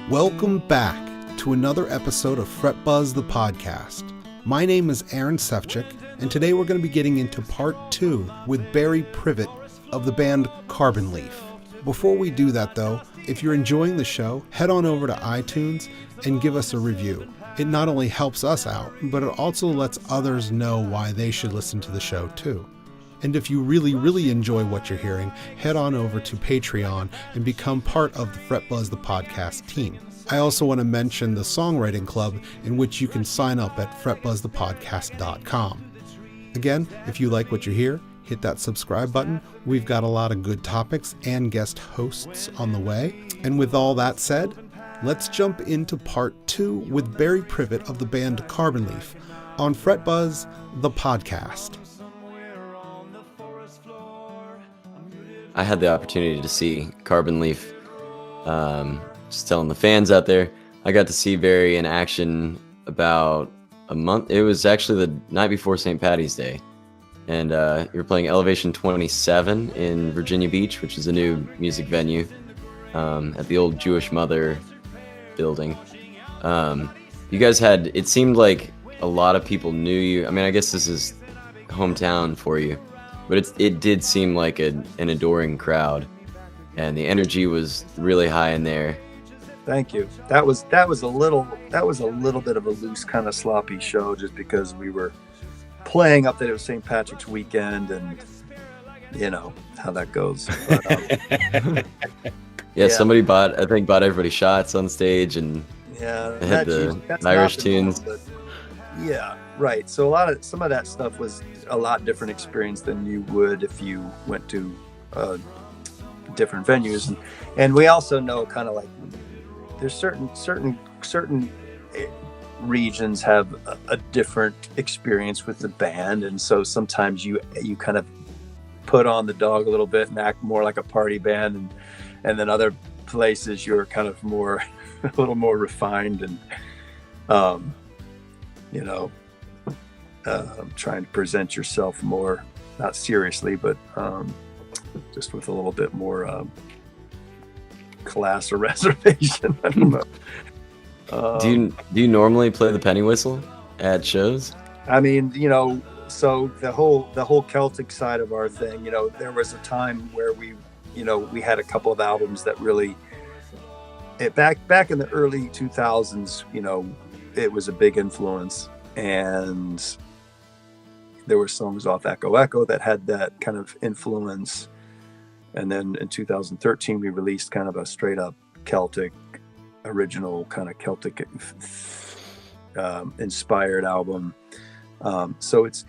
Welcome back to another episode of Fret Buzz the podcast. My name is Aaron Sefchick, and today we're going to be getting into part 2 with Barry Privett of the band Carbon Leaf. Before we do that though, if you're enjoying the show, head on over to iTunes and give us a review. It not only helps us out, but it also lets others know why they should listen to the show too. And if you really enjoy what you're hearing, head on over to Patreon and become part of the Fret Buzz the podcast team. I also want to mention the songwriting club in which you can sign up at fretbuzzthepodcast.com. Again, if you like what you hear, hit that subscribe button. We've got a lot of good topics and guest hosts on the way. And with all that said, let's jump into part 2 with Barry Privett of the band Carbon Leaf on Fret Buzz the podcast. I had the opportunity to see Carbon Leaf. Just telling the fans out there, I got to see Barry in action about a month. It was actually the night before St. Paddy's Day. And you were playing Elevation 27 in Virginia Beach, which is a new music venue at the old Jewish Mother building. You guys had, it seemed like a lot of people knew you. I mean, I guess this is hometown for you. But it did seem like an adoring crowd, and the energy was really high in there. Thank you. That was a little bit of a loose, kind of sloppy show, just because we were playing up that it was St. Patrick's weekend, and you know how that goes. But, yeah, somebody bought everybody shots on stage, and they had the Irish tunes. But, yeah. Right. So some of that stuff was a lot different experience than you would if you went to different venues, and we also know kind of like there's certain regions have a different experience with the band, and so sometimes you kind of put on the dog a little bit and act more like a party band, and then other places you're kind of more a little more refined and trying to present yourself more, not seriously, but just with a little bit more class or reservation. I don't know. Do you normally play the penny whistle at shows? I mean, so the whole Celtic side of our thing, there was a time where we had a couple of albums that really, back in the early 2000s, it was a big influence, and there were songs off Echo Echo that had that kind of influence. And then in 2013, we released kind of a straight up Celtic, original kind of Celtic inspired album. So it's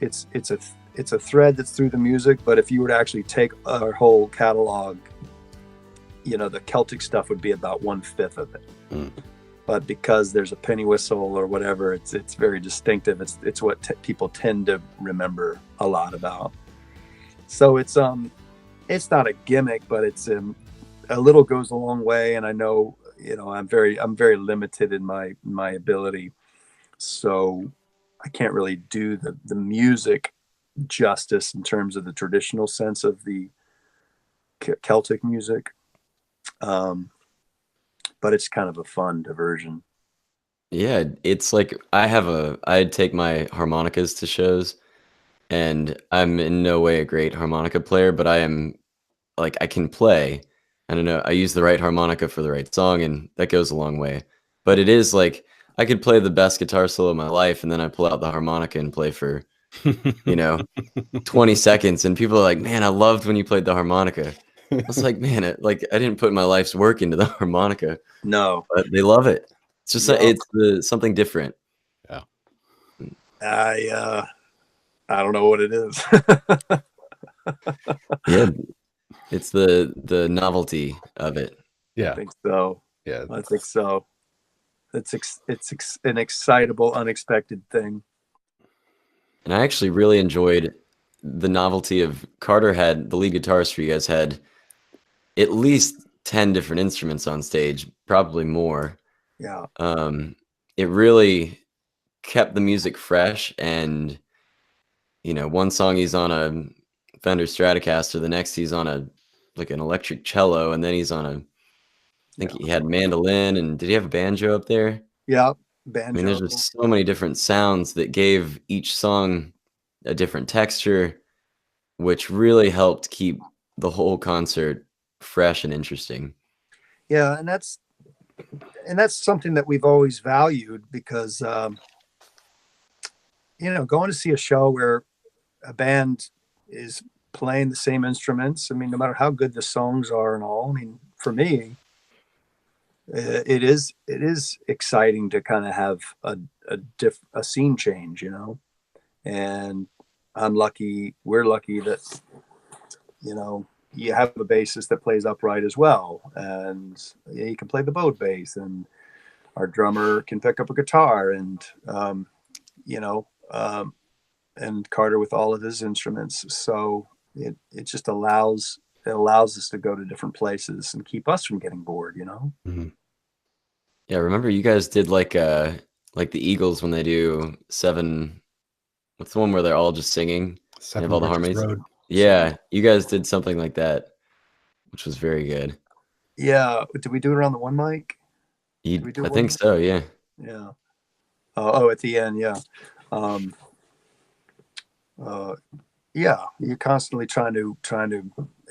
a thread that's through the music, but if you were to actually take our whole catalog, the Celtic stuff would be about 1/5 of it. Mm. But because there's a penny whistle or whatever, it's very distinctive. It's what people tend to remember a lot about. So it's not a gimmick, but it's a little goes a long way. And I know I'm very limited in my ability, so I can't really do the music justice in terms of the traditional sense of the Celtic music. But it's kind of a fun diversion. Yeah, it's like I'd take my harmonicas to shows, and I'm in no way a great harmonica player, but I am, like, I can play. I don't know, I use the right harmonica for the right song, and that goes a long way. But it is like, I could play the best guitar solo of my life, and then I pull out the harmonica and play for, 20 seconds, and people are like, man, I loved when you played the harmonica. I was like, man, I didn't put my life's work into the harmonica. No, but they love it. It's just it's something different. Yeah. I don't know what it is. Yeah, it's the novelty of it. Yeah, I think so. Yeah, I think so. It's an excitable, unexpected thing. And I actually really enjoyed the novelty of Carter had, the lead guitarist for you guys, had at least 10 different instruments on stage, probably more. Yeah. It really kept the music fresh, and one song he's on a Fender Stratocaster, the next he's on an electric cello, and then he's on think he had mandolin, and did he have a banjo up there? Yeah, I banjo. mean, there's just so many different sounds that gave each song a different texture, which really helped keep the whole concert fresh and interesting. Yeah, and that's something that we've always valued because going to see a show where a band is playing the same instruments. I mean, no matter how good the songs are and all. I mean, for me, it is exciting to kind of have a scene change, And we're lucky that you have a bassist that plays upright as well, and he can play the bowed bass, and our drummer can pick up a guitar, and and Carter with all of his instruments. So it just allows us to go to different places and keep us from getting bored, Mm-hmm. Yeah, remember you guys did like the Eagles when they do Seven. What's the one where they're all just singing? They have all the harmonies. Road. Yeah, you guys did something like that, which was very good. Yeah, did we do it around the one mic? I think so. Yeah. Yeah. Oh, at the end, yeah. Yeah, you're constantly trying to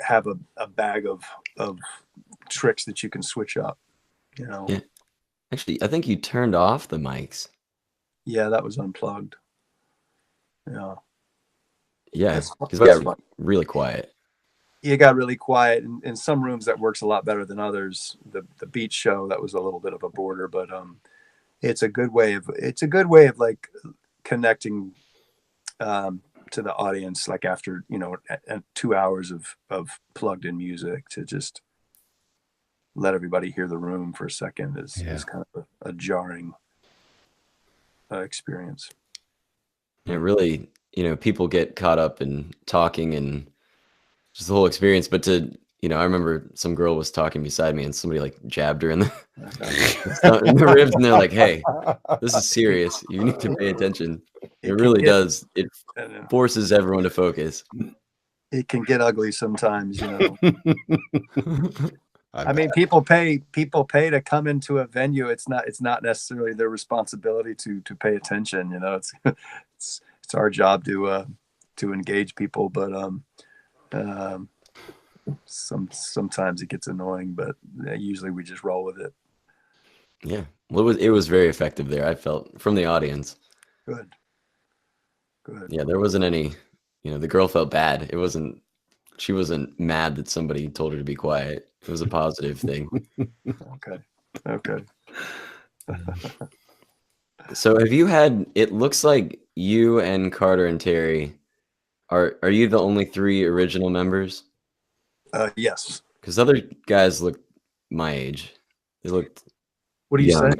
have a bag of tricks that you can switch up, Yeah. Actually, I think you turned off the mics. Yeah, that was unplugged. Yeah. Yeah, because we got really quiet. It got really quiet. In some rooms that works a lot better than others. The beach show, that was a little bit of a border, but it's a good way of like connecting to the audience, like after at 2 hours of plugged in music, to just let everybody hear the room for a second is kind of a jarring experience. It really, people get caught up in talking and just the whole experience. But I remember some girl was talking beside me and somebody like jabbed her in the ribs, and they're like, "Hey, this is serious. You need to pay attention." It really does. It forces everyone to focus. It can get ugly sometimes, I mean, people pay to come into a venue. It's not necessarily their responsibility to pay attention. It's our job to engage people, but sometimes it gets annoying, but usually we just roll with it. Yeah, well, it was very effective there. I felt from the audience. Good. Yeah, there wasn't any. The girl felt bad. She wasn't mad that somebody told her to be quiet. It was a positive thing. Okay. So have you had? It looks like you and Carter and Terry are you the only 3 original members? Yes. Because other guys look my age. They looked. What do you say?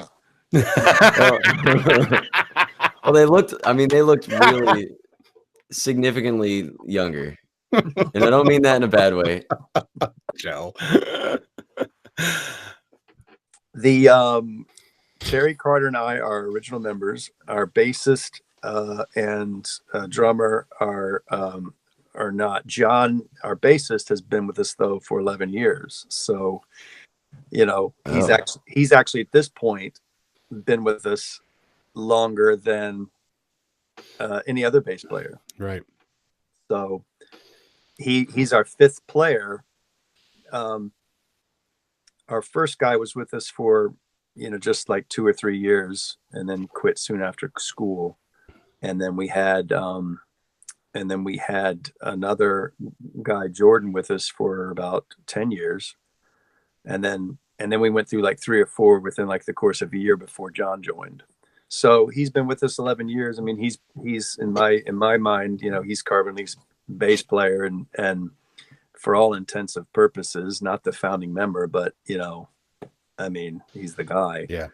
Well, they looked really significantly younger. And I don't mean that in a bad way. Joe. The Terry, Carter, and I are original members. Our bassist and drummer are not. John, our bassist, has been with us though for 11 years. So, he's actually at this point been with us longer than any other bass player. Right. So he's our 5th player. Our first guy was with us for just like 2 or 3 years, and then quit soon after school. And then we had another guy, Jordan, with us for about 10 years, and then we went through like 3 or 4 within like the course of a year before John joined. So he's been with us 11 years. I mean, he's in my mind, he's Carbon Leaf's bass player, and for all intents and purposes, not the founding member, but I mean, he's the guy. Yeah.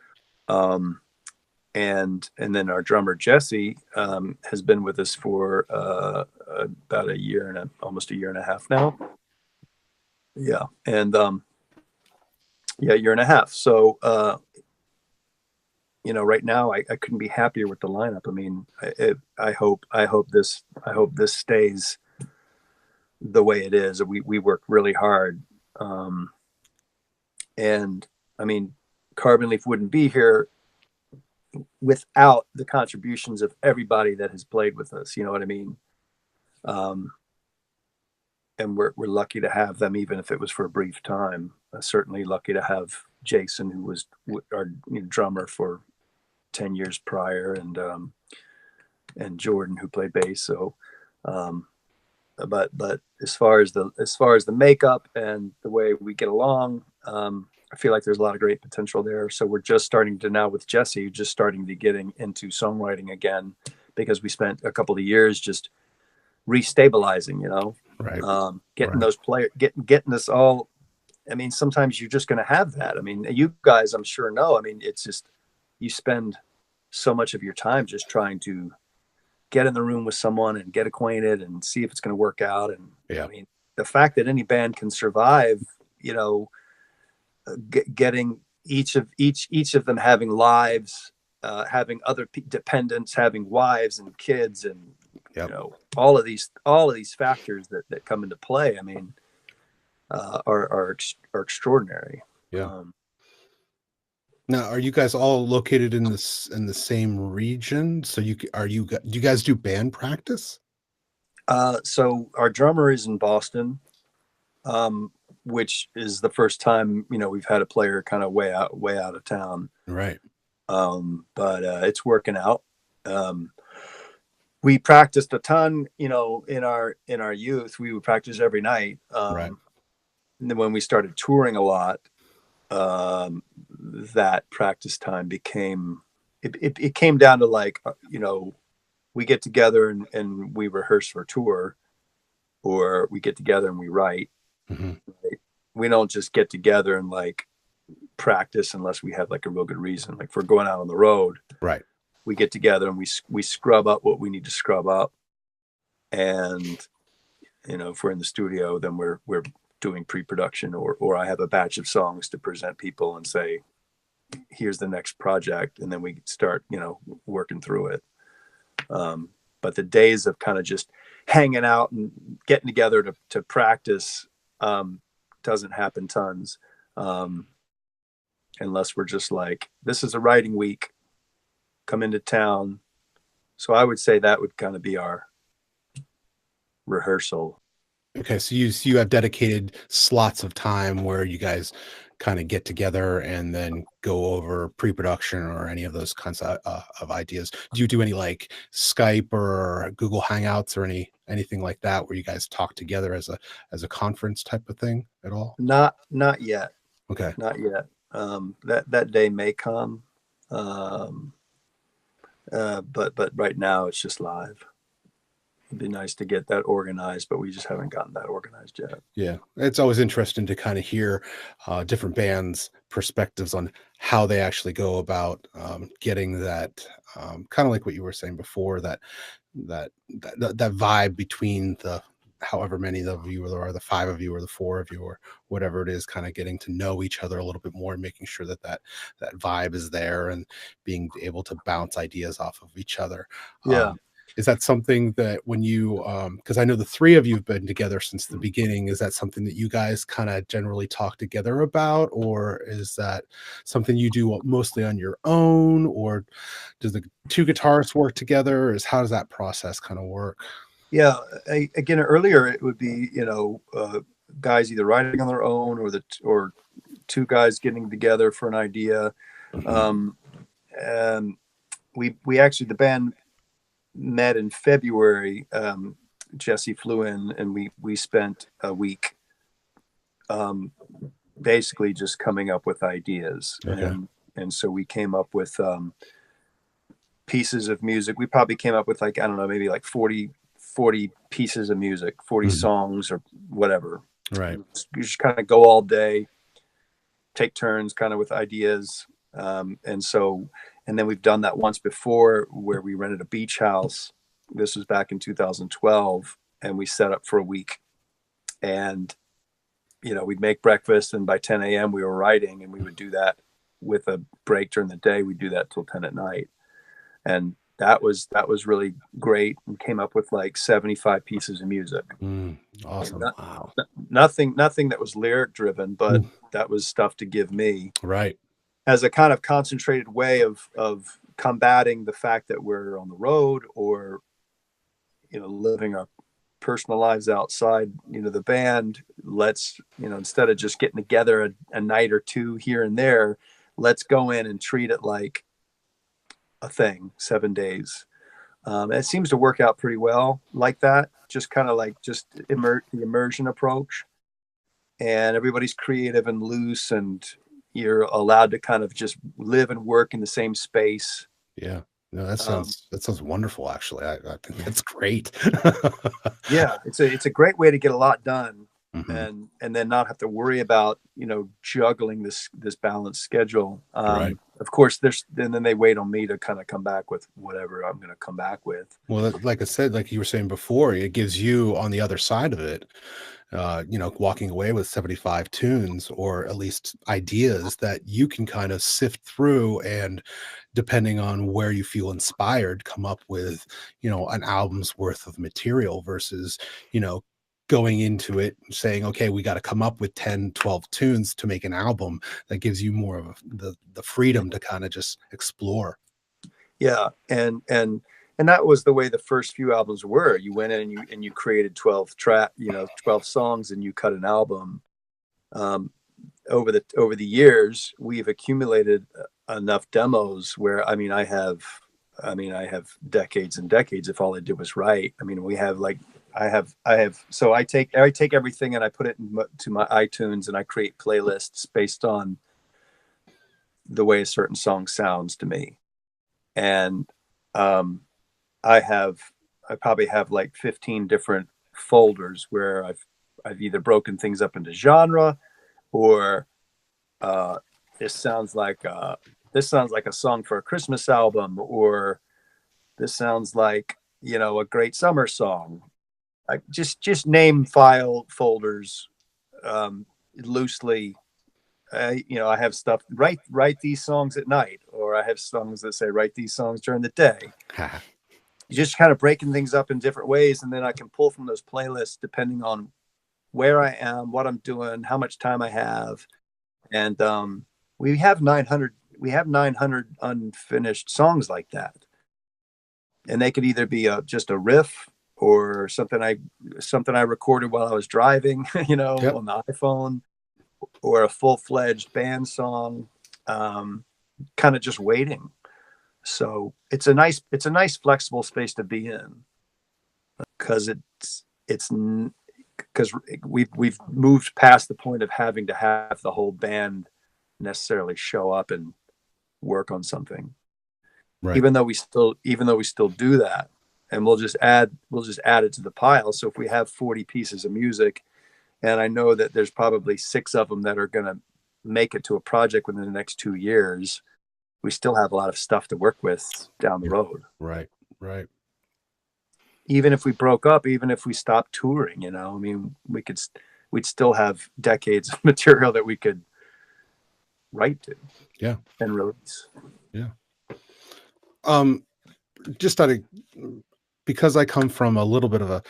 And then our drummer Jesse has been with us for about almost a year and a half now. Yeah, and a year and a half. So right now I couldn't be happier with the lineup. I mean, I hope this stays the way it is. We work really hard, and I mean, Carbon Leaf wouldn't be here without the contributions of everybody that has played with us. You know what I mean? Um, and we're lucky to have them, even if it was for a brief time. Certainly lucky to have Jason, who was our drummer for 10 years prior, and Jordan, who played bass. So, but as far as the makeup and the way we get along, I feel like there's a lot of great potential there. So we're just starting to now with Jesse, just starting to getting into songwriting again, because we spent a couple of years just restabilizing, Right. getting Right. those players, getting us all. I mean, sometimes you're just going to have that. I mean, you guys, I'm sure know. I mean, it's just, you spend so much of your time just trying to get in the room with someone and get acquainted and see if it's going to work out. And Yeah. I mean, the fact that any band can survive, getting each of them having lives, having other dependents, having wives and kids, and Yep. all of these factors that come into play. I mean, are extraordinary. Yeah. Now, are you guys all located in the same region? So do you guys do band practice? So our drummer is in Boston, which is the first time we've had a player kind of way out of town. Right. But it's working out. We practiced a ton, in our youth. We would practice every night. Right. And then when we started touring a lot, that practice time became it came down to like, we get together and we rehearse for tour, or we get together and we write. Mm-hmm. Right? We don't just get together and like practice unless we have like a real good reason. Like if we're going out on the road, Right. we get together and we scrub up what we need to scrub up. And, if we're in the studio, then we're doing pre-production, or I have a batch of songs to present people and say, here's the next project. And then we start, working through it. But the days of kind of just hanging out and getting together to practice doesn't happen tons, unless we're just like, this is a writing week, come into town. So I would say that would kind of be our rehearsal. Okay, so you have dedicated slots of time where you guys kind of get together and then go over pre-production or any of those kinds of ideas. Do you do any like Skype or Google Hangouts or anything like that where you guys talk together as a conference type of thing at all? Not yet. Okay. Not yet. That day may come. But right now it's just live. It'd be nice to get that organized, but we just haven't gotten that organized yet. Yeah, it's always interesting to kind of hear different bands' perspectives on how they actually go about getting that, kind of like what you were saying before, that vibe between the however many of you there are, the five of you or the four of you or whatever it is, kind of getting to know each other a little bit more, making sure that vibe is there and being able to bounce ideas off of each other. Yeah. Is that something that when you, because I know the three of you have been together since the beginning, is that something that you guys kind of generally talk together about, or is that something you do mostly on your own, or does the two guitarists work together? How does that process kind of work? Yeah. Again, earlier it would be, guys either writing on their own or two guys getting together for an idea. Mhm. And we actually, the band met in February. Jesse flew in and we spent a week basically just coming up with ideas. Okay. And so we came up with pieces of music. We probably came up with like, I don't know, maybe like 40 pieces of music, 40 Mhm. songs or whatever. Right. You just kind of go all day, take turns kind of with ideas. And then we've done that once before where we rented a beach house. This was back in 2012, and we set up for a week. And, we'd make breakfast, and by 10 a.m. we were writing, and we would do that with a break during the day. We'd do that till 10 at night. And that was really great, and came up with like 75 pieces of music. Awesome. Not, Wow. nothing that was lyric driven, but that was stuff to give me Right. as a kind of concentrated way of combating the fact that we're on the road, or living our personal lives outside the band. Let's instead of just getting together a night or two here and there, let's go in and treat it like a thing, 7 days. It seems to work out pretty well like that, just kind of like just the immersion approach, and everybody's creative and loose, and you're allowed to kind of just live and work in the same space. Yeah. No, that Um, sounds wonderful. Actually, I think that's great. yeah, it's a great way to get a lot done, Mhm. and then not have to worry about juggling this balanced schedule. Right. Of course, and then they wait on me to kind of come back with whatever I'm going to come back with. Well, like I said, like you were saying before, it gives you on the other side of it, walking away with 75 tunes or at least ideas that you can kind of sift through and depending on where you feel inspired, come up with, an album's worth of material versus, you know, going into it saying, okay, we got to come up with 10, 12 tunes to make an album that gives you more of the freedom to kind of just explore. Yeah, and that was the way the first few albums were. You went in and you created 12 songs, and you cut an album. Um, over the years, we've accumulated enough demos where I have decades and decades if all I did was write. I mean, we have like I have so I take everything and I put it to my iTunes, and I create playlists based on the way a certain song sounds to me. And um, I probably have like 15 different folders where I've either broken things up into genre, or uh, this sounds like a song for a Christmas album, or this sounds like a great summer song. I just name file folders loosely. I have stuff write these songs at night, or I have songs that say write these songs during the day. Just kind of breaking things up in different ways, and then I can pull from those playlists depending on where I am, what I'm doing, how much time I have. And we have 900 unfinished songs like that, and they could either be just a riff, or something I recorded while I was driving, Yep. on the iPhone, or a full-fledged band song, kind of just waiting. So it's a nice flexible space to be in, because it's because we've moved past the point of having to have the whole band necessarily show up and work on something. Right. Even though we still do that, and we'll just add it to the pile. So if we have 40 pieces of music, and I know that there's probably 6 of them that are going to make it to a project within the next 2 years, we still have a lot of stuff to work with down the road. Right. Right. Even if we broke up, even if we stopped touring, I mean, we'd still have decades of material that we could write to. Yeah. And release. Yeah. Just because I come from a little bit of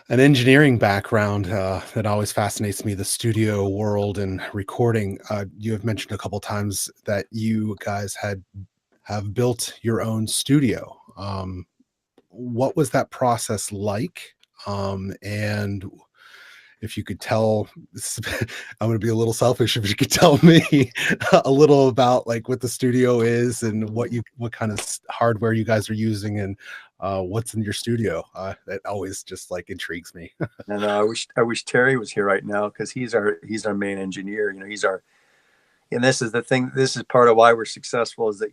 an engineering background that always fascinates me, the studio world and recording. You have mentioned a couple times that you guys have built your own studio. What was that process like? And if you could tell, I'm going to be a little selfish. If you could tell me a little about like what the studio is and what kind of hardware you guys are using, and what's in your studio, that always just like intrigues me. And I wish Terry was here right now, because he's our main engineer. And this is the thing. This is part of why we're successful, is that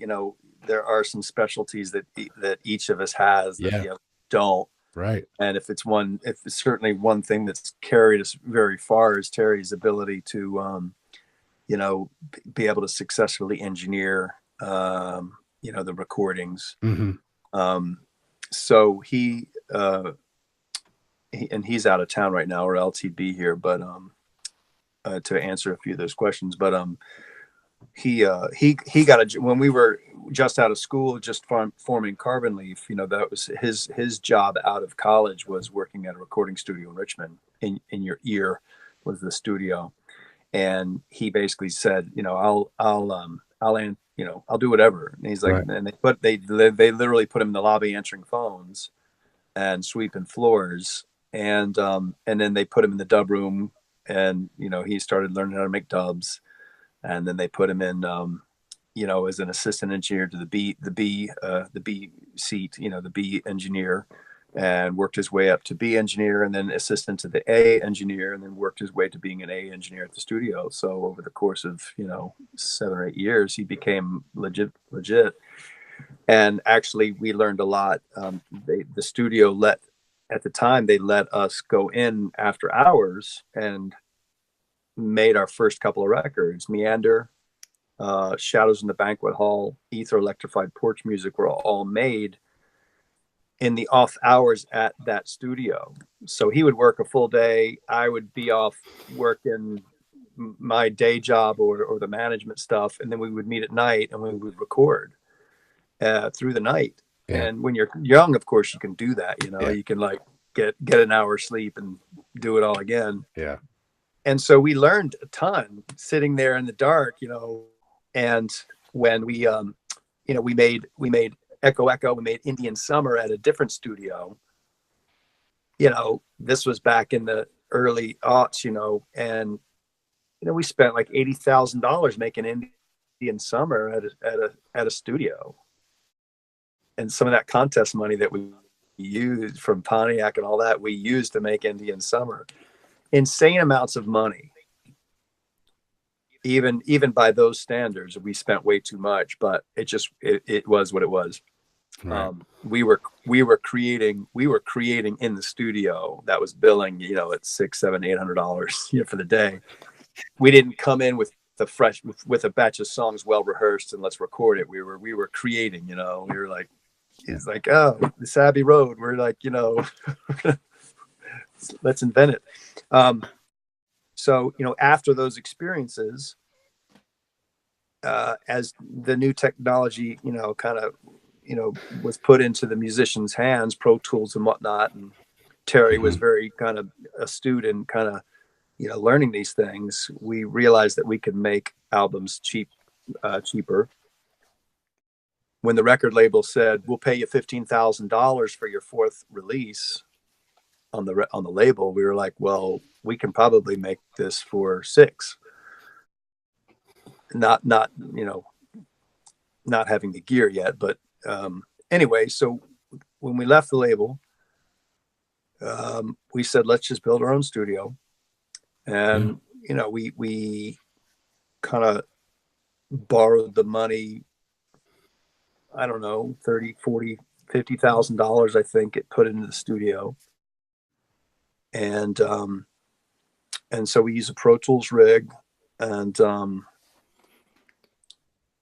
there are some specialties that each of us has that the other don't. Right. And if it's certainly one thing that's carried us very far, is Terry's ability to, be able to successfully engineer, the recordings. Mm-hmm. So he's out of town right now, or else he'd be here. But to answer a few of those questions, but he got when we were just out of school, just forming Carbon Leaf. That was his job out of college, was working at a recording studio in Richmond. In your ear was the studio, and he basically said, I'll do whatever. And he's like, Right. and they literally put him in the lobby answering phones and sweeping floors, and then they put him in the dub room, and he started learning how to make dubs, and then they put him in as an assistant engineer to the B seat, the B engineer, and worked his way up to B engineer, and then assistant to the A engineer, and then worked his way to being an A engineer at the studio. So over the course of 7 or 8 years, he became legit. And actually, we learned a lot. The studio at the time they let us go in after hours and made our first couple of records. Meander, Shadows in the Banquet Hall, Ether Electrified Porch Music were all made in the off hours at that studio. So he would work a full day. I would be off working my day job or the management stuff. And then we would meet at night and we would record through the night. Yeah. And when you're young, of course, you can do that. Yeah. You can like get an hour's sleep and do it all again. Yeah. And so we learned a ton sitting there in the dark, and when we made Echo Echo, we made Indian Summer at a different studio. This was back in the early aughts, and we spent like $80,000 making Indian Summer at a studio. And some of that contest money that we used from Pontiac and all that, we used to make Indian Summer. Insane amounts of money. Even by those standards, we spent way too much, but it was what it was. Right. We were creating in the studio that was billing, at $600, $700, $800, for the day. We didn't come in with with a batch of songs well rehearsed and let's record it. We were creating, we were like, it's like, oh, this Abbey Road. We're like, let's invent it. So, after those experiences, as the new technology, kind of, was put into the musicians' hands, Pro Tools and whatnot, and Terry was very kind of astute and kind of, learning these things. We realized that we could make albums cheaper. When the record label said, "We'll pay you $15,000 for your fourth release," on the label, we were like, well, we can probably make this for $6. Not having the gear yet, but anyway, so when we left the label, we said, let's just build our own studio. And we kind of borrowed the money, I don't know, $30,000, $40,000, $50,000, I think, it put into the studio. And so we use a Pro Tools rig, and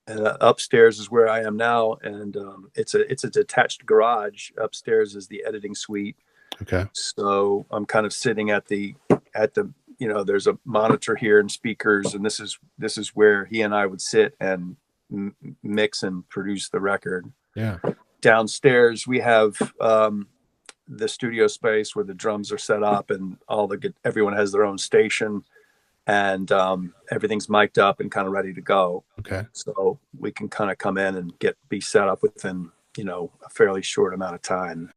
upstairs is where I am now, and it's a detached garage. Upstairs is the editing suite. Okay. So I'm kind of sitting at the there's a monitor here and speakers, and this is where he and I would sit and mix and produce the record. Yeah. Downstairs we have the studio space where the drums are set up, and everyone has their own station, and everything's mic'd up and kind of ready to go. Okay. So we can kind of come in and be set up within a fairly short amount of time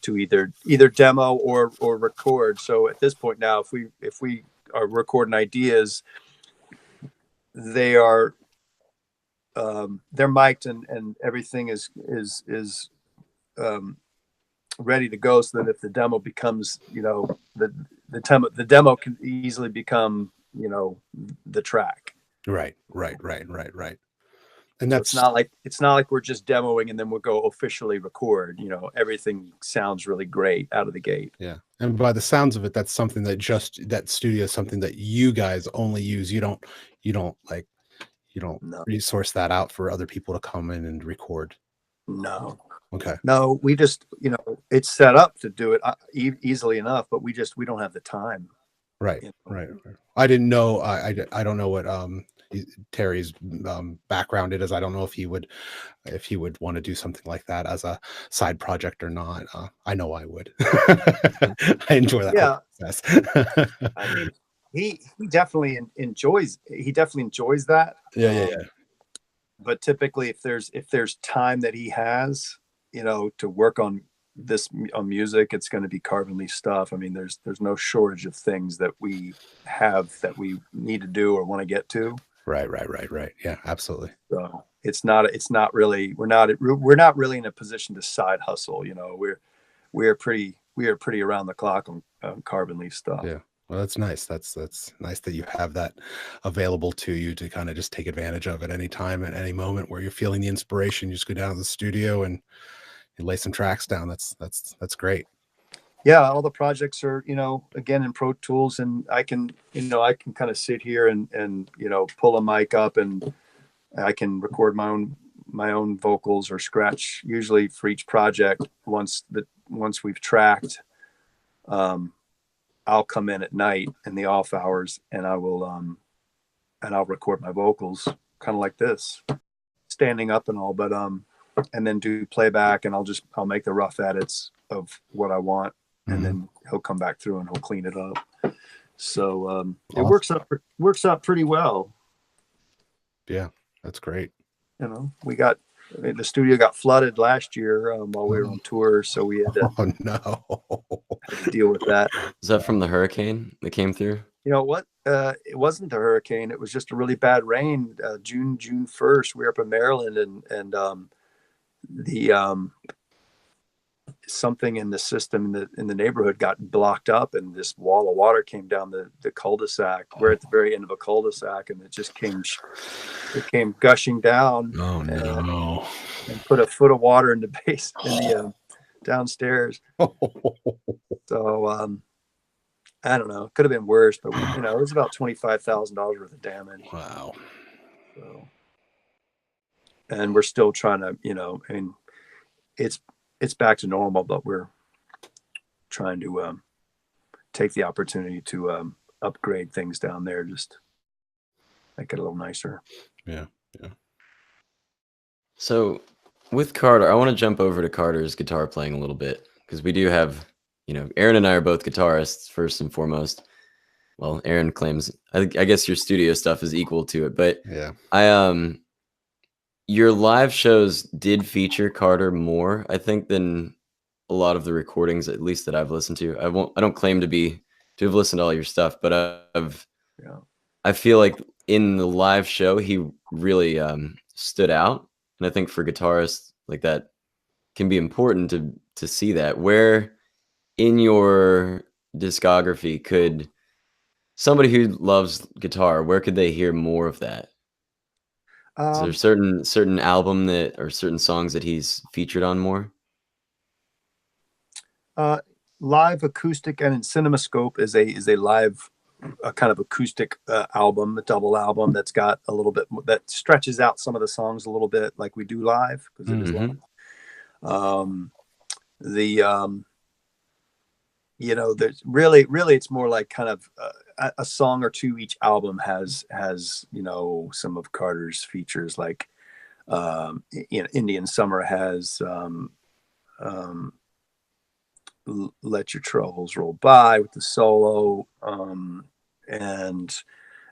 to either demo or record. So at this point now, if we are recording ideas, they are they're mic'd and everything is ready to go, so that if the demo becomes the demo can easily become the track. Right. And that's so it's not like we're just demoing and then we'll go officially record. Everything sounds really great out of the gate. Yeah. And by the sounds of it, that's something that studio is something that you guys only use. You don't No. resource that out for other people to come in and record. No. Okay. No, we just, it's set up to do it easily enough, but we don't have the time. Right. Right. I didn't know. I don't know what Terry's background is. I don't know if he would want to do something like that as a side project or not. I know I would. I enjoy that whole process. I mean, he definitely enjoys that. Yeah. But typically, if there's time that he has, to work on music, it's going to be Carbon Leaf stuff. I mean, there's no shortage of things that we have that we need to do or want to get to. Right. Yeah, absolutely. So it's not really, we're not really in a position to side hustle. We are pretty around the clock on Carbon Leaf stuff. Yeah. Well, that's nice. That's nice that you have that available to you to kind of just take advantage of at any time, at any moment where you're feeling the inspiration. You just go down to the studio and you lay some tracks down. That's great. Yeah, all the projects are, again, in Pro Tools, and I can kind of sit here and pull a mic up, and I can record my own vocals or scratch. Usually for each project, once we've tracked, I'll come in at night in the off hours, and I'll record my vocals kind of like this, standing up and all, but and then do playback, and I'll make the rough edits of what I want. And then he'll come back through and he'll clean it up. So awesome. It works out pretty well. Yeah, that's great. The studio got flooded last year while we were on tour, so we had to, had to deal with that. Is that from the hurricane that came through? You know what? It wasn't the hurricane. It was just a really bad rain. June 1st, we were up in Maryland, and the something in the system in the neighborhood got blocked up, and this wall of water came down the cul-de-sac. We're at the very end of a cul-de-sac, and it just came gushing down. Oh no! And put a foot of water in the base in the downstairs. So I don't know. It could have been worse, but it was about $25,000 worth of damage. Wow. So, and we're still trying to, I mean, it's back to normal, but we're trying to take the opportunity to upgrade things down there, just make it a little nicer. Yeah. So with Carter, I want to jump over to Carter's guitar playing a little bit, because we do have, Aaron and I are both guitarists first and foremost. Well, Aaron claims, I guess your studio stuff is equal to it, but yeah, your live shows did feature Carter more, I think, than a lot of the recordings, at least that I've listened to. I don't claim to have listened to all your stuff, but I feel like in the live show he really stood out, and I think for guitarists like that can be important to see that. Where in your discography could somebody who loves guitar, where could they hear more of that? Is there certain album that or certain songs that he's featured on more? Live acoustic and in CinemaScope is a live kind of acoustic album, a double album that's got a little bit that stretches out some of the songs a little bit, like we do live, because it is long. There's really it's more like kind of a song or two each album has some of Carter's features, like Indian Summer has Let Your Troubles Roll By with the solo, and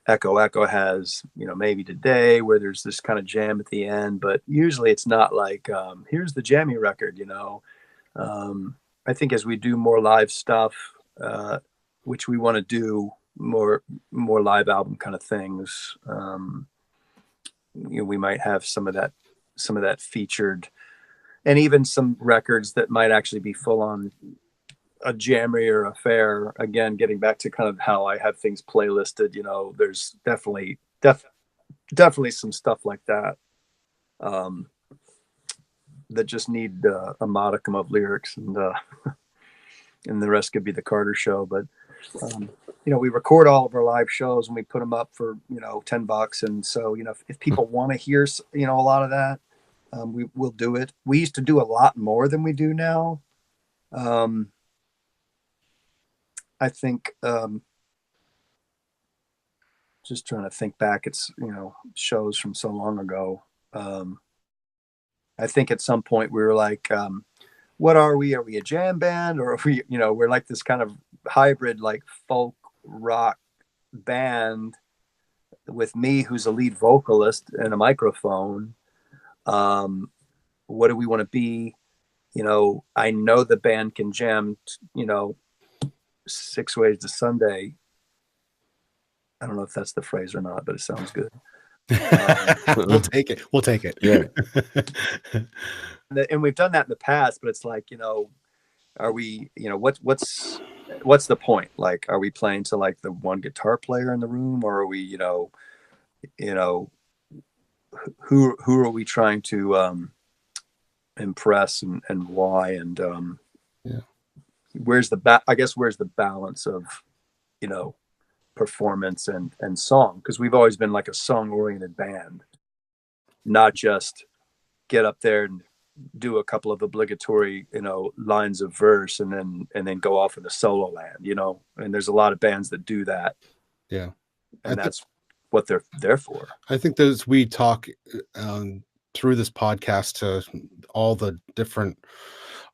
Echo has Maybe Today, where there's this kind of jam at the end, but usually it's not like here's the jammy record. I think as we do more live stuff, which we want to do more live album kind of things, we might have some of that featured, and even some records that might actually be full on a jammy or affair. Again, getting back to kind of how I have things playlisted, there's definitely some stuff like that that just need a modicum of lyrics, and the rest could be the Carter show. But we record all of our live shows and we put them up for $10, and so if people want to hear a lot of that, we'll do it. We used to do a lot more than we do now. I think just trying to think back. It's, shows from so long ago. I think at some point we were like, what are we? Are we a jam band, or are we, we're like this kind of hybrid, like folk rock band with me, who's a lead vocalist and a microphone. What do we want to be? I know the band can jam, 6 ways to Sunday. I don't know if that's the phrase or not, but it sounds good. We'll take it. We'll take it. Yeah. And we've done that in the past, but it's like, are we, what's the point? Like, are we playing to like the one guitar player in the room, or are we, who are we trying to impress, and why? And where's the balance of, performance and song? Because we've always been like a song oriented band, not just get up there and do a couple of obligatory, lines of verse and then go off in the solo land, and there's a lot of bands that do that. Yeah. And that's what they're there for. I think we talk through this podcast to all the different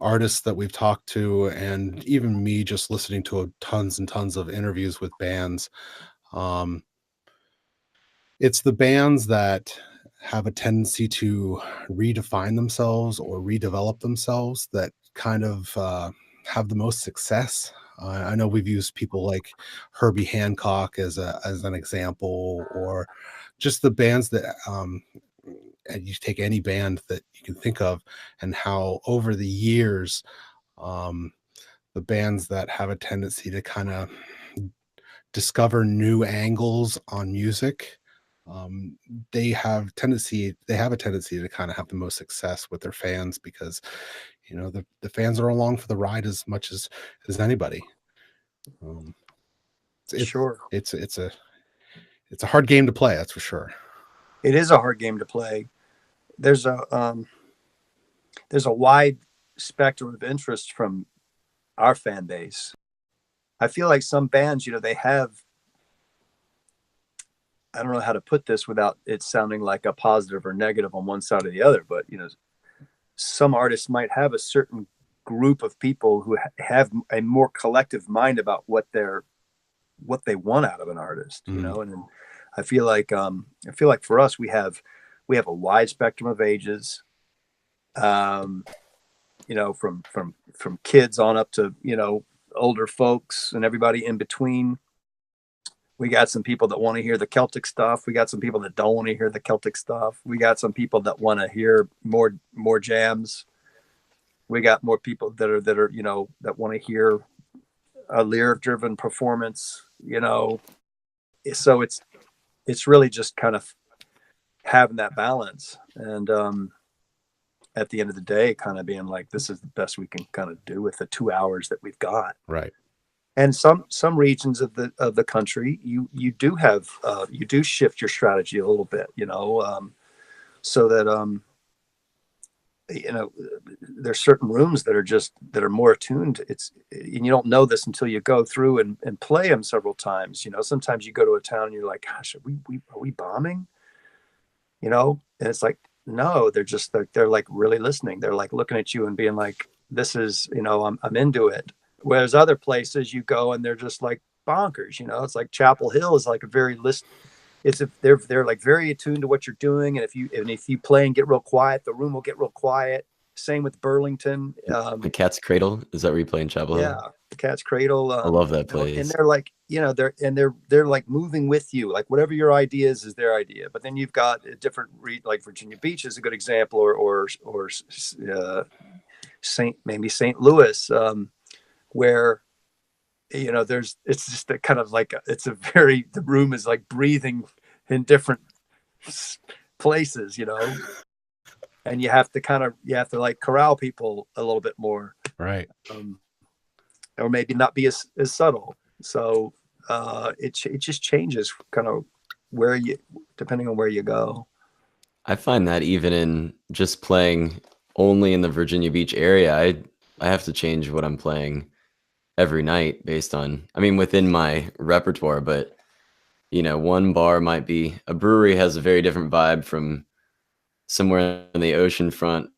artists that we've talked to, and even me just listening to tons and tons of interviews with bands. It's the bands that have a tendency to redefine themselves or redevelop themselves that kind of have the most success. I know we've used people like Herbie Hancock as an example, or just the bands that and you take any band that you can think of, and how over the years, the bands that have a tendency to kind of discover new angles on music, they have a tendency to kind of have the most success with their fans, because the fans are along for the ride as much as anybody. Sure, it's a hard game to play, that's for sure. It is a hard game to play. There's a wide spectrum of interest from our fan base. I feel like some bands, they have, I don't know how to put this without it sounding like a positive or negative on one side or the other, but some artists might have a certain group of people who have a more collective mind about what they want out of an artist, and then I feel like for us, we have a wide spectrum of ages, from kids on up to, older folks and everybody in between. We got some people that want to hear the Celtic stuff. We got some people that don't want to hear the Celtic stuff. We got some people that want to hear more jams. We got more people that are, that want to hear a lyric driven performance, so it's really just kind of having that balance. And, at the end of the day, kind of being like, this is the best we can kind of do with the 2 hours that we've got. Right. And some regions of the country, you do have, you do shift your strategy a little bit, so that, there's certain rooms that are more attuned. And you don't know this until you go through and play them several times. Sometimes you go to a town and you're like, gosh, are we bombing? And it's like, no, they're like really listening. They're like looking at you and being like, this is, I'm into it. Whereas other places you go and they're just like bonkers, it's like Chapel Hill is like a very they're like very attuned to what you're doing. And if you play and get real quiet, the room will get real quiet. Same with Burlington. The Cat's Cradle, is that where you play in Chapel Hill? Yeah, the Cat's Cradle. I love that place. And they're like, they're like moving with you. Like whatever your idea is their idea. But then you've got a different like Virginia Beach is a good example, or St. Louis, where it's just a kind of like the room is like breathing in different places, and you have to like corral people a little bit more, right? Or maybe not be as subtle. So it just changes kind of depending on where you go. I find that even in just playing only in the Virginia Beach area, I have to change what I'm playing every night based on, within my repertoire, but one bar might be, a brewery has a very different vibe from somewhere in the ocean front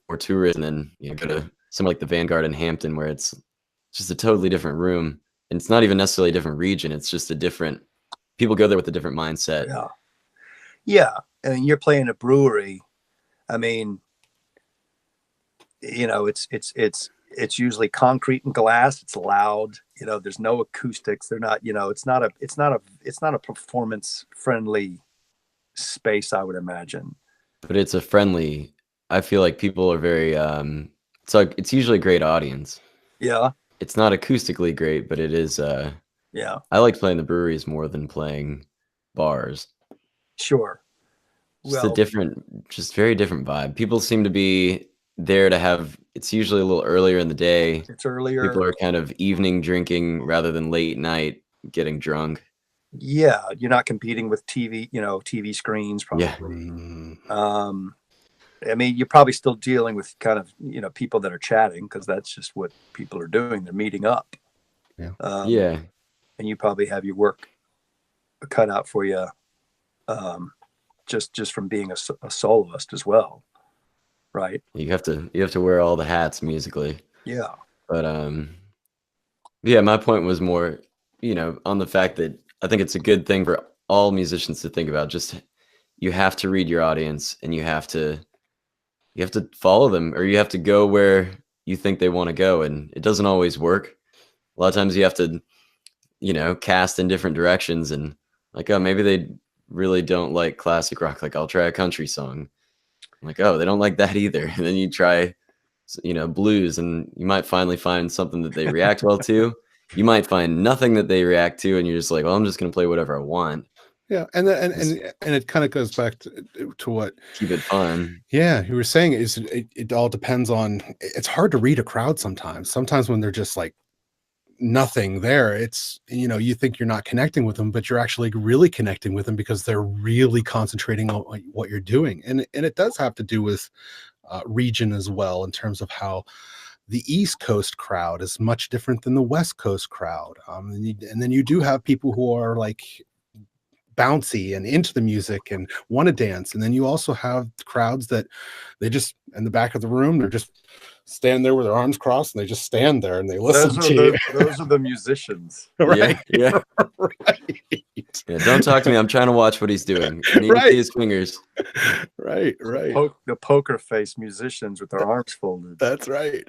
or tourist, and then go to somewhere like the Vanguard in Hampton where it's just a totally different room. And it's not even necessarily a different region. It's just people go there with a different mindset. Yeah. Yeah. I mean, you're playing a brewery. I mean, it's usually concrete and glass. It's loud. There's no acoustics. They're not. It's not a performance friendly space, I would imagine. But it's a friendly. I feel like people are very. It's usually a great audience. Yeah. It's not acoustically great, but it is. Yeah. I like playing the breweries more than playing bars. Sure. Just very different vibe. People seem to be there to have. It's usually a little earlier in the day. It's earlier. People are kind of evening drinking rather than late night getting drunk. Yeah, you're not competing with TV screens probably. Yeah. I mean, you're probably still dealing with kind of people that are chatting, because that's just what people are doing. They're meeting up. Yeah. Yeah. And you probably have your work cut out for you, just from being a soloist as well, right? You have to wear all the hats musically. Yeah. But yeah, my point was more, on the fact that I think it's a good thing for all musicians to think about. Just you have to read your audience, and you have to follow them, or you have to go where you think they want to go, and it doesn't always work. A lot of times you have to, cast in different directions, and like, oh, maybe they really don't like classic rock. Like, I'll try a country song. I'm like, oh, they don't like that either. And then you try, blues, and you might finally find something that they react well to. You might find nothing that they react to, and you're just like, well, I'm just going to play whatever I want. Yeah, and it kind of goes back to what keep it fun. Yeah, you were saying it all depends on. It's hard to read a crowd sometimes. Sometimes when they're just like nothing there, it's you think you're not connecting with them, but you're actually really connecting with them because they're really concentrating on what you're doing, and it does have to do with region as well, in terms of how the East Coast crowd is much different than the West Coast crowd, and then you do have people who are like bouncy and into the music and want to dance, and then you also have crowds that they just in the back of the room, they're just standing there with their arms crossed, and they just stand there and they listen to you. Those are the musicians. Right. Yeah. Right. Yeah, don't talk to me. I'm trying to watch what he's doing. I need to see his fingers. Right. The poker face musicians with their arms folded. That's right.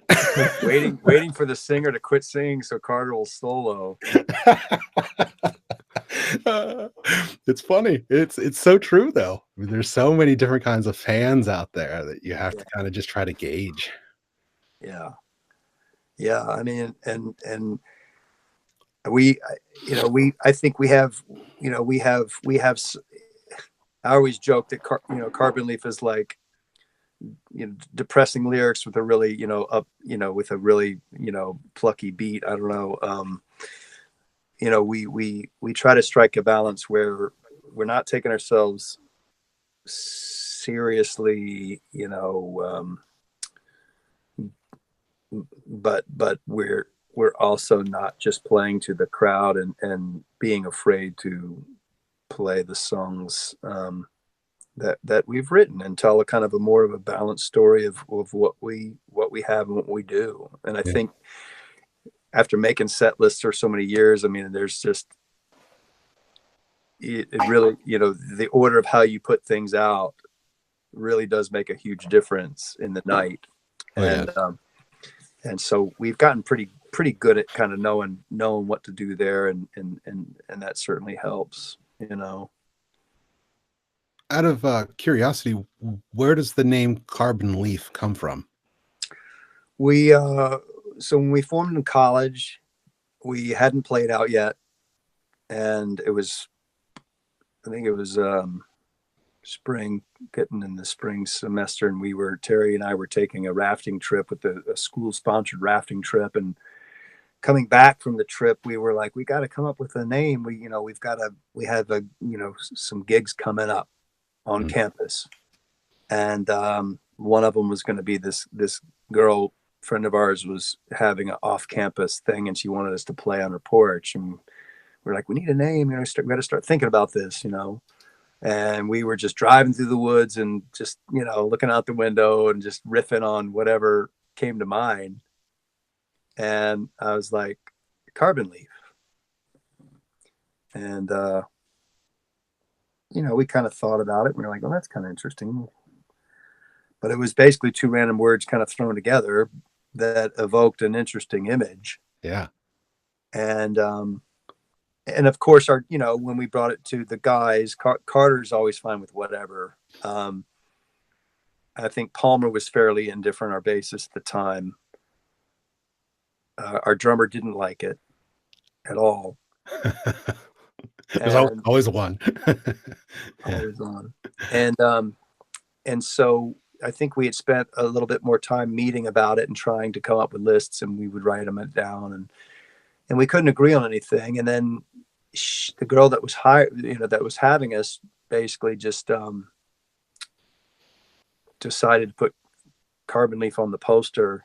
waiting for the singer to quit singing so Carter will solo. It's funny. It's so true though. I mean, there's so many different kinds of fans out there that you have to kind of just try to gauge. Yeah. I mean, and I think we have. I always joke that Carbon Leaf is like, depressing lyrics with a really with a really plucky beat. I don't know. We try to strike a balance where we're not taking ourselves seriously, but we're also not just playing to the crowd and being afraid to play the songs that we've written, and tell a kind of a more of a balanced story of what we have and what we do. And I think after making set lists for so many years, I mean, there's just it really, the order of how you put things out really does make a huge difference in the night. And so we've gotten pretty good at kind of knowing what to do there, and that certainly helps, Out of curiosity, where does the name Carbon Leaf come from? So when we formed in college, we hadn't played out yet, and I think it was spring, getting in the spring semester, and Terry and I were taking a rafting trip with a school-sponsored rafting trip, and coming back from the trip, we were like, we got to come up with a name. We have some gigs coming up on campus, and one of them was going to be this girl friend of ours was having an off-campus thing, and she wanted us to play on her porch, and we're like, we need a name, we got to start thinking about this, and we were just driving through the woods and just, looking out the window and just riffing on whatever came to mind. And I was like, Carbon Leaf. And, we kind of thought about it. We were like, well, that's kind of interesting. But it was basically two random words kind of thrown together that evoked an interesting image. Yeah. And of course, when we brought it to the guys, Carter's always fine with whatever. I think Palmer was fairly indifferent, our bassist at the time. Our drummer didn't like it at all. There's always one. Always on. And so I think we had spent a little bit more time meeting about it and trying to come up with lists, and we would write them down, and we couldn't agree on anything. And then the girl that was that was having us basically just decided to put Carbon Leaf on the poster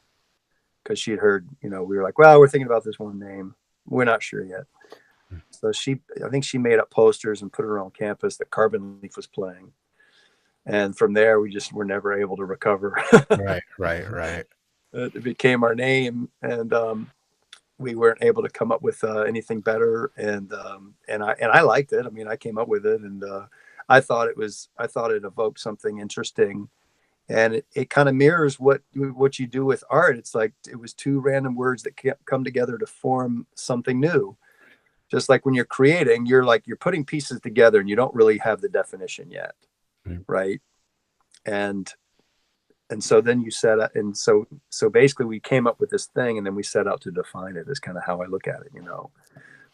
because she had heard, we were like, well, we're thinking about this one name. We're not sure yet. So I think she made up posters and put it around campus that Carbon Leaf was playing. And from there, we just were never able to recover. Right. It became our name, and we weren't able to come up with anything better. And I liked it. I mean, I came up with it, and I thought it evoked something interesting, and it kind of mirrors what you do with art. It's like it was two random words that come together to form something new. Just like when you're creating, you're putting pieces together, and you don't really have the definition yet. Right. And so then you set up, and so basically we came up with this thing, and then we set out to define it, is kind of how I look at it,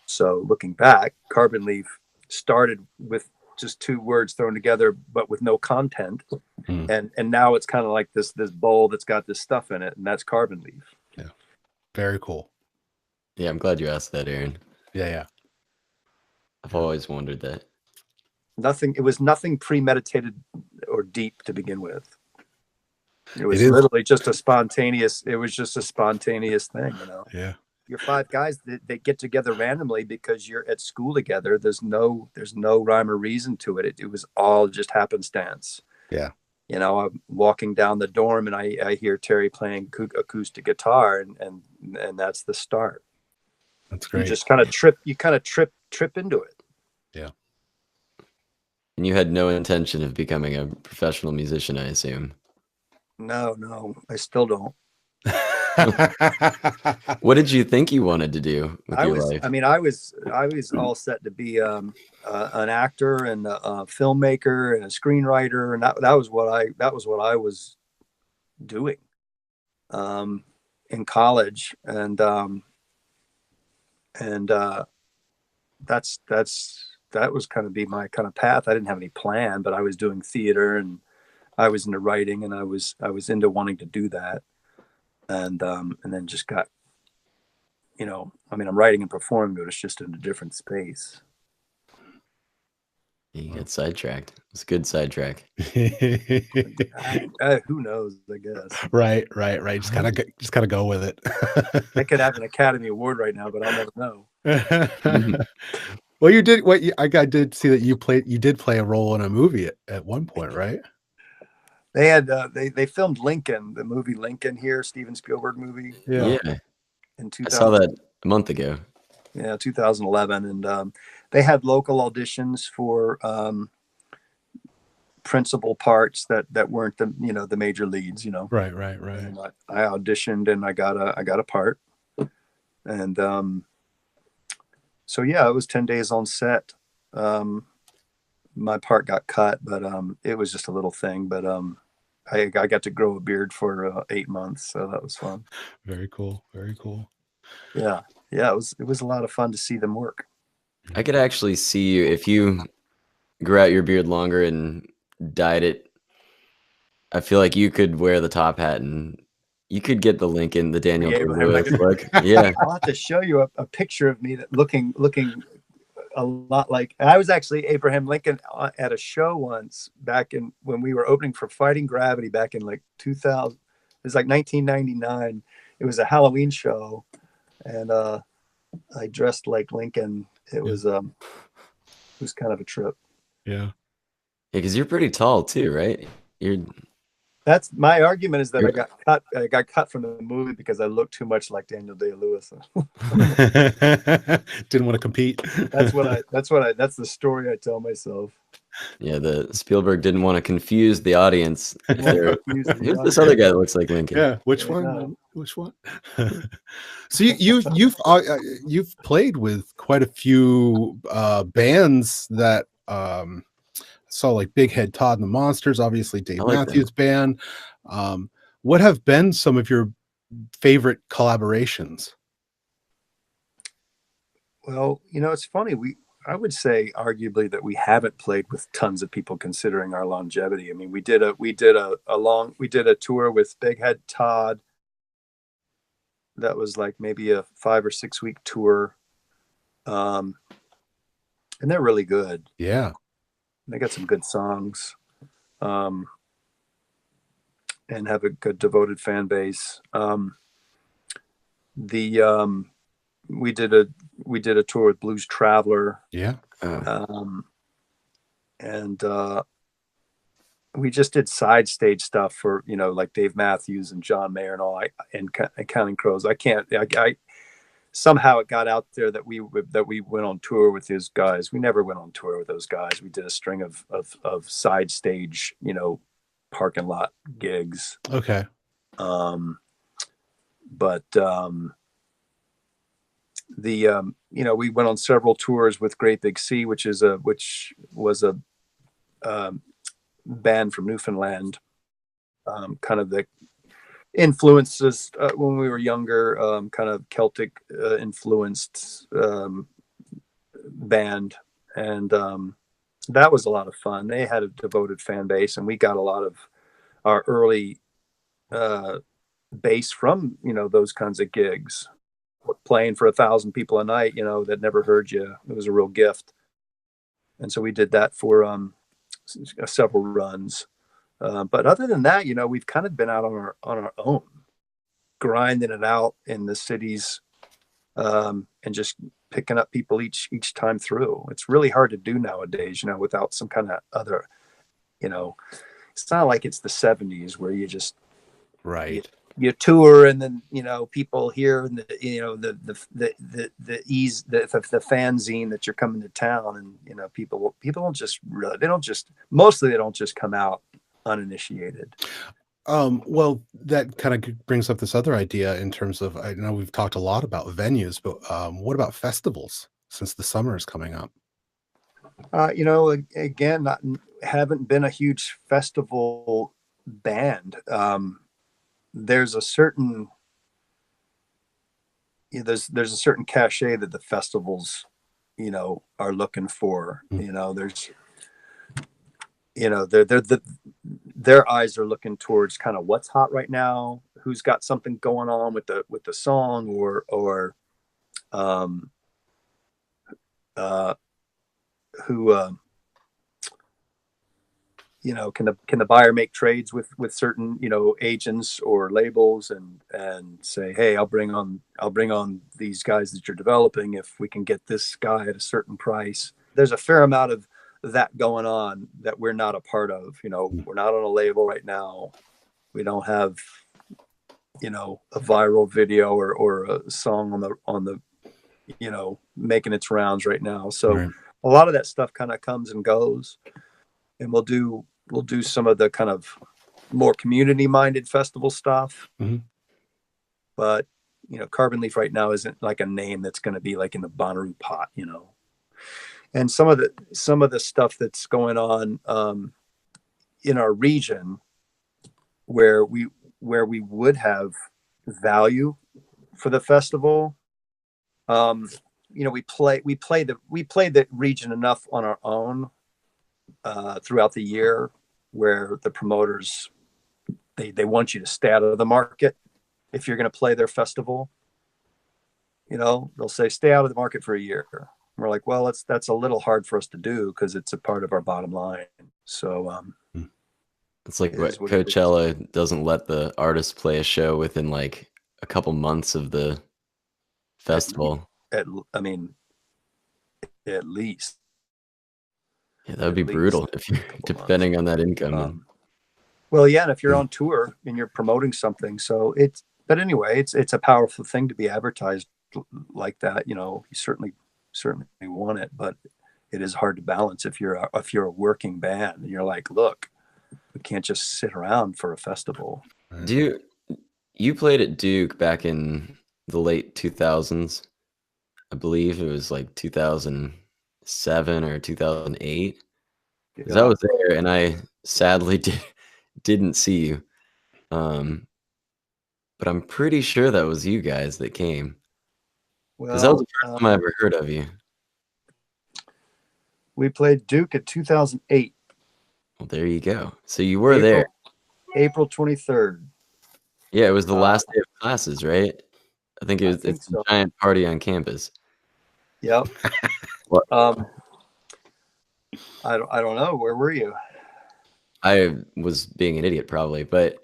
So looking back, Carbon Leaf started with just two words thrown together, but with no content. And now it's kind of like this bowl that's got this stuff in it, and that's Carbon Leaf. Yeah. Very cool. Yeah, I'm glad you asked that, Aaron. Yeah. I've always wondered that. It was nothing premeditated or deep to begin with. It was literally just a spontaneous thing, Yeah. You're five guys that get together randomly because you're at school together. There's no rhyme or reason to it. It was all just happenstance. Yeah. I'm walking down the dorm, and I hear Terry playing acoustic guitar, and that's the start. That's great. You just kind of trip into it. Yeah. And you had no intention of becoming a professional musician, I assume. No, I still don't. What did you think you wanted to do with your life? I was all set to be an actor and a filmmaker and a screenwriter, and that was what I was doing in college, and that was kind of be my kind of path. I didn't have any plan, but I was doing theater, and I was into writing, and I was into wanting to do that. And then just got, I'm writing and performing, but it's just in a different space. You get sidetracked. It's a good sidetrack. Who knows, I guess. Right. Just kind of go with it. I could have an Academy Award right now, but I'll never know. Well, you did I did see that you did play a role in a movie at one point, right? They had they filmed Lincoln, the movie Lincoln here, Steven Spielberg movie. Yeah. In 2000, I saw that a month ago. Yeah, 2011, and they had local auditions for principal parts that weren't the major leads. Right. And I auditioned, and I got a part, and so yeah, it was 10 days on set. My part got cut, but it was just a little thing. But I got to grow a beard for 8 months, so that was fun. Very cool. Yeah, it was a lot of fun to see them work. I could actually see you if you grew out your beard longer and dyed it. I feel like you could wear the top hat, and you could get the Lincoln, the Daniel Day-Lewis look. Yeah, I'll have to show you a picture of me that looking a lot like. I was actually Abraham Lincoln at a show once back when we were opening for Fighting Gravity back in like 2000. It was like 1999. It was a Halloween show, and I dressed like Lincoln, it was kind of a trip. Yeah. because you're pretty tall too, right? You're That's my argument, is that I got cut from the movie because I looked too much like Daniel Day-Lewis. Didn't want to compete. That's the story I tell myself. yeah. The Spielberg didn't want to confuse the audience. If they're, Confuse the who's audience. this other guy that looks like Lincoln? Yeah, which Yeah, I one? know. Which one? So you've played with quite a few bands that saw, like Big Head Todd and the Monsters, obviously Dave I like Matthews Band. What have been some of your favorite collaborations? Well, it's funny. I would say arguably that we haven't played with tons of people, considering our longevity. I mean, we did a tour with Big Head Todd. That was like maybe a 5 or 6 week tour. And they're really good. Yeah. They got some good songs. And have a good devoted fan base. We did a tour with Blues Traveler. Yeah. And we just did side stage stuff for, like Dave Matthews and John Mayer and all, and Counting Crows. I somehow it got out there that we went on tour with his guys. We never went on tour with those guys. We did a string of side stage, parking lot gigs. Okay. We went on several tours with Great Big Sea, which was a band from Newfoundland. Kind of the influences when we were younger, kind of Celtic influenced band, and that was a lot of fun. They had a devoted fan base, and we got a lot of our early bass from those kinds of gigs, playing for 1,000 people a night, that never heard you. It was a real gift. And so we did that for several runs. But other than that, we've kind of been out on our own, grinding it out in the cities, and just picking up people each time through. It's really hard to do nowadays, without some kind of other, it's not like it's the 70s where you just Right. You tour, and then people hear the fanzine that you're coming to town, and people don't just mostly they don't just come out uninitiated. Well, that kind of brings up this other idea in terms of, I know we've talked a lot about venues, but what about festivals, since the summer is coming up? Again, haven't been a huge festival band. There's a certain there's a certain cachet that the festivals are looking for. There's their eyes are looking towards kind of what's hot right now, who's got something going on with the song, or who can the buyer make trades with certain agents or labels, and say, hey, I'll bring on these guys that you're developing if we can get this guy at a certain price. There's a fair amount of that going on that we're not a part of. We're not on a label right now. We don't have a viral video or a song on the making its rounds right now. So right. A lot of that stuff kind of comes and goes, and we'll do some of the kind of more community minded festival stuff. Mm-hmm. But Carbon Leaf right now isn't like a name that's going to be like in the Bonnaroo pot, and some of the stuff that's going on in our region where we would have value for the festival. We play the region enough on our own throughout the year, where the promoters they want you to stay out of the market if you're going to play their festival. They'll say stay out of the market for a year. We're like, well, that's a little hard for us to do because it's a part of our bottom line. So it's like what Coachella doesn't let the artist play a show within like a couple months of the festival. at least. Yeah, that would be brutal if you're depending on that income. Well, yeah, and if you're on tour and you're promoting something, but anyway, it's a powerful thing to be advertised like that. You know, you certainly want it, but it is hard to balance if you're a working band and you're like, look, we can't just sit around for a festival. You played at Duke back in the late 2000s? I believe it was like 2007 or 2008. Because I was there and I sadly didn't see you. But I'm pretty sure that was you guys that came. Because that was the first time I ever heard of you. We played Duke at 2008. Well, there you go. So you were there. April 23rd. Yeah, it was the last day of classes, right? I think it's a giant party on campus. Yep. I don't know. Where were you? I was being an idiot, probably, but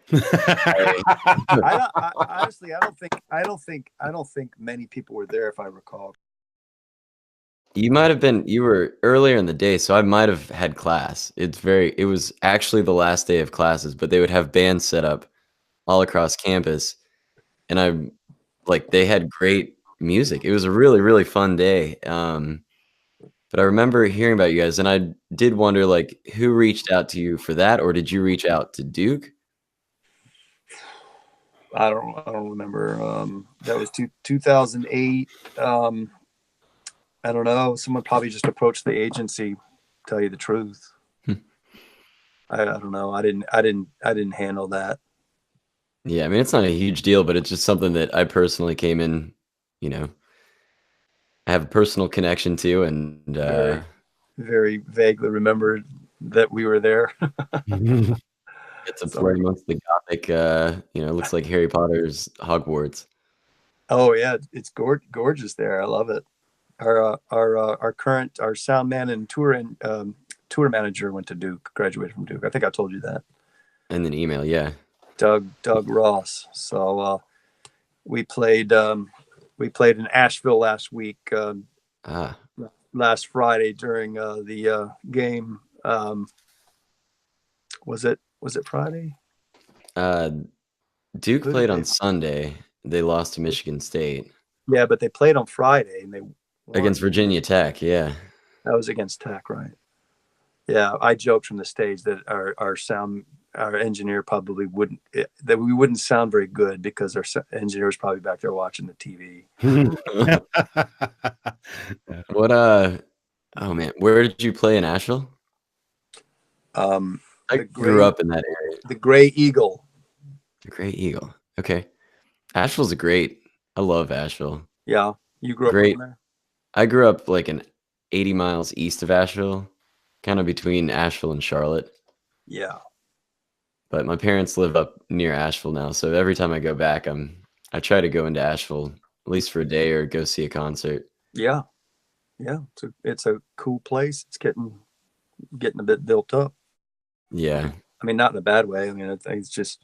honestly, I don't think many people were there, if I recall. You might have been. You were earlier in the day, so I might have had class. It was actually the last day of classes, but they would have bands set up all across campus, and they had great music. It was a really, really fun day. But I remember hearing about you guys, and I did wonder, like, who reached out to you for that, or did you reach out to Duke? I don't remember. That was 2008. I don't know. Someone probably just approached the agency. Tell you the truth, I don't know. I didn't handle that. Yeah, I mean, it's not a huge deal, but it's just something that I personally came in, I have a personal connection to, and very, very vaguely remember that we were there. It's a very much the gothic, it looks like Harry Potter's Hogwarts. Oh yeah, it's gorgeous there. I love it. Our sound man and tour manager went to Duke, graduated from Duke. I think I told you that. In an email, yeah. Doug Ross. So we played in Asheville last week. Last Friday during the game. Was it Friday? Duke played on Sunday. They lost to Michigan State. Yeah, but they played on Friday and they won. Against Virginia Tech. Yeah, that was against Tech, right? Yeah, I joked from the stage that our engineer probably wouldn't sound very good because our engineer was probably back there watching the TV. What oh man, where did you play in Asheville? I grew up in that area. The Gray Eagle. The Gray Eagle. Okay. Asheville's I love Asheville. Yeah. You grew up there? I grew up like 80 miles east of Asheville, kind of between Asheville and Charlotte. Yeah. But my parents live up near Asheville now, so every time I go back, I try to go into Asheville at least for a day or go see a concert. Yeah. Yeah. It's a cool place. It's getting a bit built up. Yeah. I mean, not in a bad way. I mean, it's just,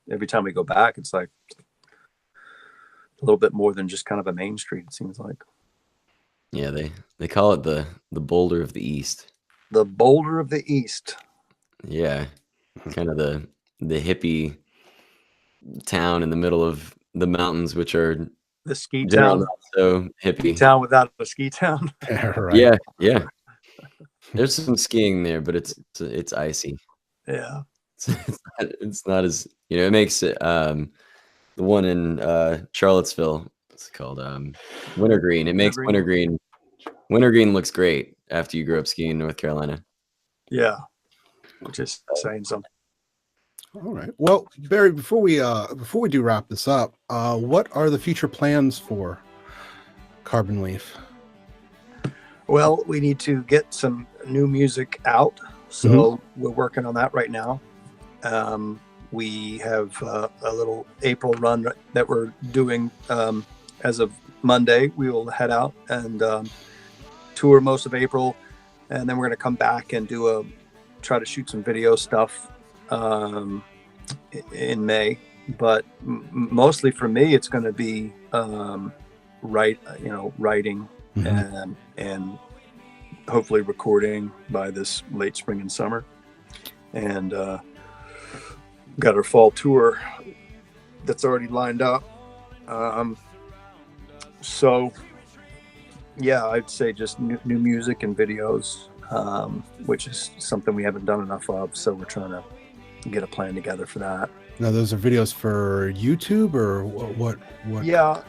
every time we go back, it's like a little bit more than just kind of a main street, it seems like. Yeah, they call it the Boulder of the East. The Boulder of the East. Yeah. Kind of the hippie town in the middle of the mountains, which are the ski town. Not so hippie. Ski town without a ski town. Right. Yeah. There's some skiing there, but it's icy. Yeah. It's not as it makes it the one in Charlottesville. It's called Wintergreen. It makes Wintergreen looks great after you grew up skiing in North Carolina. Yeah. Just saying something. All right. Well, Barry, before we do wrap this up, what are the future plans for Carbon Leaf? Well, we need to get some new music out, so we're working on that right now. We have a little April run that we're doing. As of Monday, we will head out and tour most of April, and then we're going to come back and try to shoot some video stuff in May. But mostly for me, it's going to be writing and hopefully recording by this late spring and summer. And got our fall tour that's already lined up. So yeah, I'd say just new music and videos, which is something we haven't done enough of. So we're trying to get a plan together for that. Now, those are videos for YouTube or what? Yeah,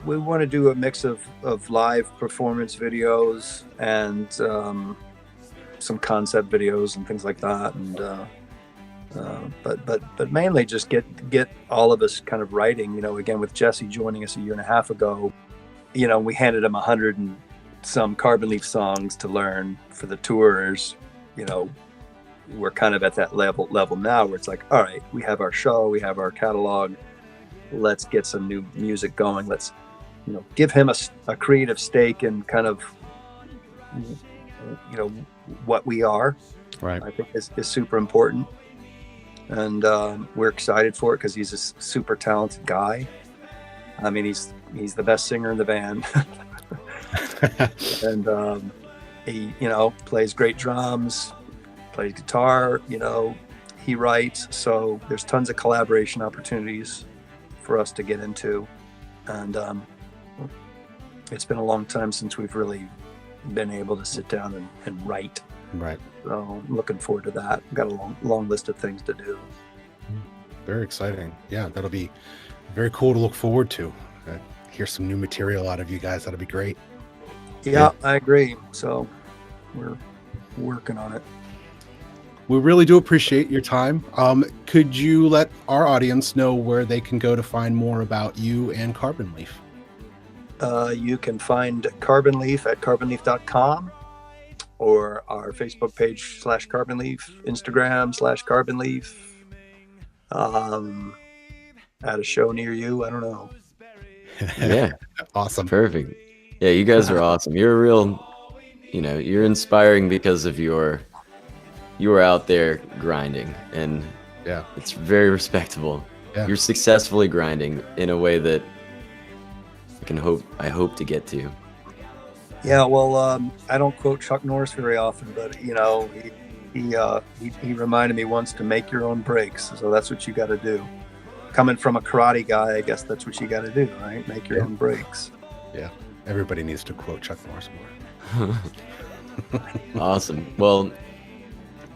we want to do a mix of live performance videos and some concept videos and things like that. And but mainly just get all of us kind of writing. You know, again with Jesse joining us a year and a half ago, you know, we handed him 100 and some Carbon Leaf songs to learn for the tours. You know, we're kind of at that level now where it's like, all right, we have our show, we have our catalog, let's get some new music going. Let's, you know, give him a creative stake in kind of, you know, what we are. Right. I think is super important. And we're excited for it because he's a super talented guy. I mean, he's the best singer in the band. And he, you know, plays great drums, plays guitar, you know, he writes. So there's tons of collaboration opportunities for us to get into. And it's been a long time since we've really been able to sit down and write. Right. So I'm looking forward to that. We've got a long list of things to do. Very exciting. Yeah, that'll be very cool to look forward to. Hear some new material out of you guys. That'll be great. Yeah, I agree. So we're working on it. We really do appreciate your time. Could you let our audience know where they can go to find more about you and Carbon Leaf? You can find Carbon Leaf at carbonleaf.com or our Facebook page /Carbon Leaf, Instagram /Carbon Leaf. At a show near you, I don't know. Yeah. Awesome. Perfect. Yeah, you guys are awesome. You're a real, you know, you're inspiring because of you are out there grinding, and yeah, it's very respectable. Yeah. You're successfully grinding in a way that I hope to get to. Yeah, well, I don't quote Chuck Norris very often, but you know, he reminded me once to make your own breaks. So that's what you got to do. Coming from a karate guy, I guess that's what you got to do, right? Make your own breaks. Yeah, everybody needs to quote Chuck Norris more. Awesome. Well,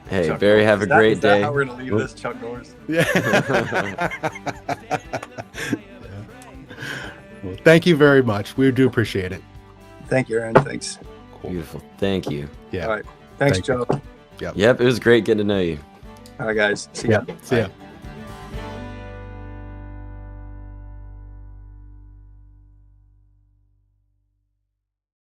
hey, Chuck Barry, Norris. have a great Is that day. how we're gonna leave this, Chuck Norris? Yeah. Well, thank you very much. We do appreciate it. Thank you, Aaron. Thanks. Cool. Beautiful. Thank you. Yeah. All right. Thanks, Thank you. Joe. Yep. Yep, it was great getting to know you. All right, guys. See ya. See ya. Bye.